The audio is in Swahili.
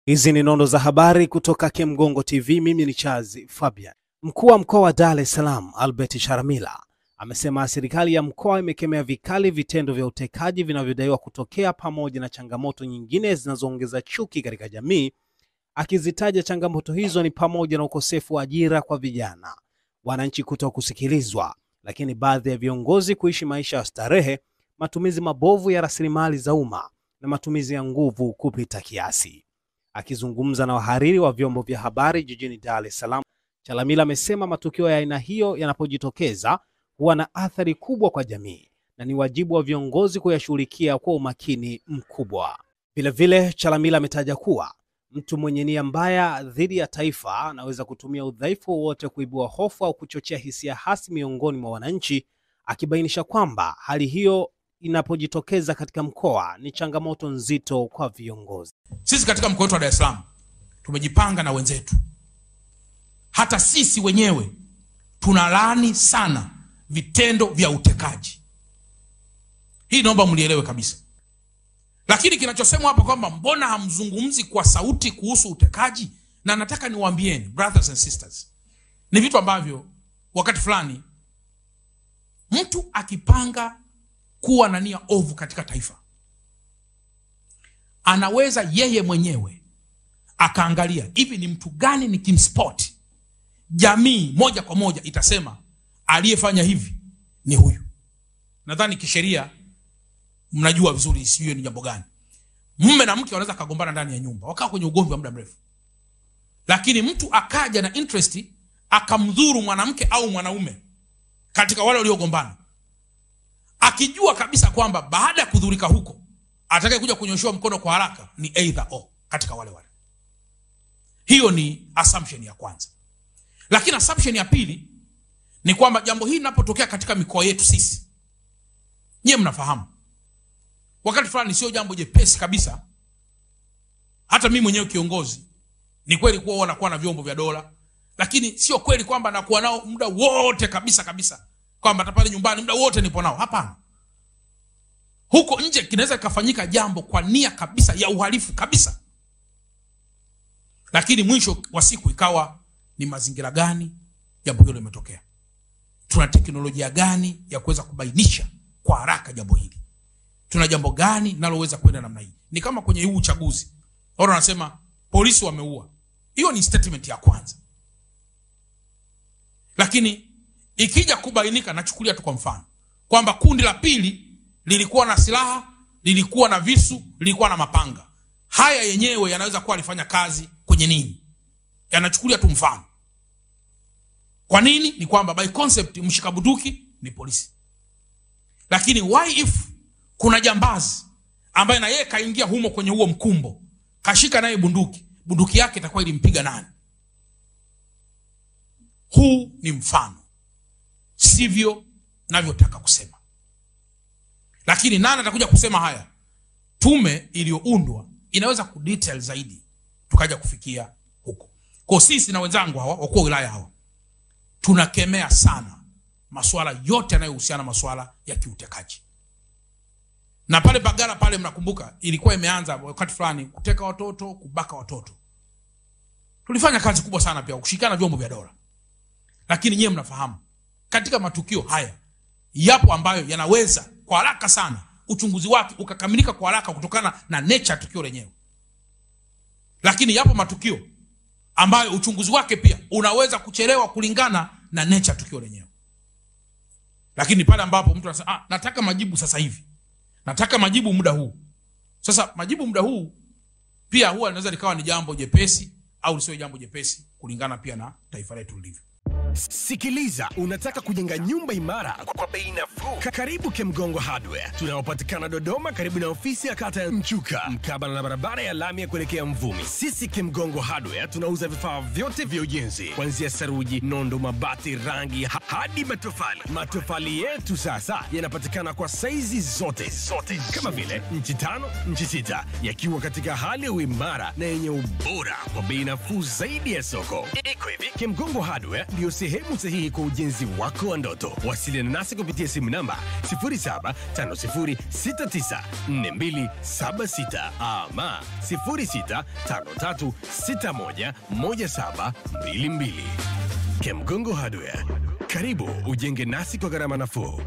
Hizi ni nondo za habari kutoka Kemgongo TV. Mimi ni Chazi Fabian. Mkuu wa mkoa wa Dar es Salaam Albert Chalamila amesema serikali ya mkoa imekemea vikali vitendo vya utekaji vinavyodaiwa kutokea pamoja na changamoto nyingine zinazoongeza chuki katika jamii, akizitaja changamoto hizo ni pamoja na ukosefu wa ajira kwa vijana, wananchi kutokusikilizwa, lakini baadhi ya viongozi kuishi maisha ya starehe, matumizi mabovu ya rasilimali za umma na matumizi ya nguvu kupita kiasi. Akizungumza na wahariri wa vyombo vya habari jijini Dar es Salaam, Chalamila amesema matukio ya aina hiyo yanapojitokeza huwa na athari kubwa kwa jamii na ni wajibu wa viongozi kuyashughulikia kwa umakini mkubwa. Vile Chalamila ametaja kuwa mtu mwenye nia mbaya dhidi ya taifa anaweza kutumia udhaifu wowote kuibua hofu au kuchochea hisia hasi miongoni mwa wananchi, akibainisha kwamba hali hiyo inapojitokeza katika mkoa ni changamoto nzito kwa viongozi. Sisi katika mkoa wetu wa Dar es Salaam tumejipanga na wenzetu. Hata sisi wenyewe tunalaani sana vitendo vya utekaji. Hii naomba mlielewe kabisa. Lakini kinachosemwa hapa kwamba mbona hamzungumzi kwa sauti kuhusu utekaji, na nataka niwaambieni brothers and sisters, ni vitu ambavyo wakati fulani mtu akipanga kuwa na nia ovu katika taifa, anaweza yeye mwenyewe akaangalia hivi ni mtu gani nikimspot, jamii moja kwa moja itasema aliyefanya hivi ni huyu. Nadhani kisheria mnajua vizuri isiyo ni jambo gani. Mume na mke wanaweza kagombana ndani ya nyumba, wakaa kwenye ugomvi wa muda mrefu, lakini mtu akaja na interest akamdhuru mwanamke au mwanaume katika wale waliogombana, akijua kabisa kwamba baada ya kudhurika huko atakaye kuja kunyoshewa mkono kwa haraka ni either or katika wale. Hiyo ni assumption ya kwanza. Lakini assumption ya pili ni kwamba jambo hili linapotokea katika mikoa yetu sisi, nyie mnafahamu wakati fulani sio jambo jepesi kabisa. Hata mimi mwenyewe kiongozi, ni kweli kuwa wanakuwa na vyombo vya dola, lakini sio kweli kwamba nakuwa nao muda wote kabisa kwamba tapale nyumbani muda wote nipo nao. Hapana. Huko nje kinaweza kufanyika jambo kwa nia kabisa ya uhalifu kabisa, lakini mwisho wa siku ikawa ni mazingira gani jambo hilo limetokea, tuna teknolojia gani ya kuweza kubainisha kwa haraka jambo hili, tuna jambo gani linaloweza kwenda namna hii. Ni kama kwenye huu uchaguzi, wao wanasema polisi wameua. Hiyo ni statement ya kwanza. Lakini ikija kubainika, nachukulia tu kwa mfano kwamba kundi la pili lilikuwa na silaha, lilikuwa na visu, lilikuwa na mapanga, haya yenyewe yanaweza kuwa alifanya kazi kwenye nini? Yanachukulia tu mfano. Kwa nini? Ni kwamba by concept mshika bunduki ni polisi. Lakini why if kuna jambazi ambaye na yeye kaingia humo kwenye huo mkumbo, kashika naye bunduki yake itakuwa ilimpiga nani? Huu ni mfano, sivyo navyotaka kusema. Lakini nani atakuja kusema haya? Tume iliyoundwa inaweza kudetail zaidi tukaja kufikia huko. Kwa sisi na wenzangu hawa wakuu wa wilaya hawa tunakemea sana masuala yote yanayohusiana masuala ya kiutekaji. Na pale Bagala pale, mnakumbuka ilikuwa imeanza wakati fulani kuteka watoto, kubaka watoto. Tulifanya kazi kubwa sana pia kushikana vyombo vya dola. Lakini nyie mnafahamu katika matukio haya yapo ambayo yanaweza kwa haraka sana uchunguzi wake ukakamilika kwa haraka kutokana na nature tukio lenyewe. Lakini yapo matukio ambayo uchunguzi wake pia unaweza kuchelewa kulingana na nature tukio lenyewe. Lakini pale ambapo mtu anasema nataka majibu sasa hivi, nataka majibu muda huu. Sasa majibu muda huu pia huwa linaweza likawa ni jambo jepesi au sio jambo jepesi kulingana pia na taifa letu lilivyo. Sikiliza, unataka kujenga nyumba imara kwa bei nafuu? Karibu Kemgongo Hardware. Tunapatikana Dodoma karibu na ofisi ya kata ya Mchuka, mkabala na barabara ya lami ya kuelekea Mvumi. Sisi Kemgongo Hardware tunauza vifaa vyote vya ujenzi, kuanzia saruji, nondo, mabati, rangi hadi matofali. Matofali yetu sasa yanapatikana kwa saizi zote kama vile inchi 5, inchi 6, yakiwa katika hali ya uimara na yenye ubora kwa bei nafuu zaidi ya soko. Iko hivi, Kemgongo Hardware ndio sehemu sahihi kwa ujenzi wako wa ndoto. Wasiliana nasi kupitia simu namba 0750694276 ama 0653611722. Kemgongo Hardware, karibu ujenge nasi kwa gharama nafuu.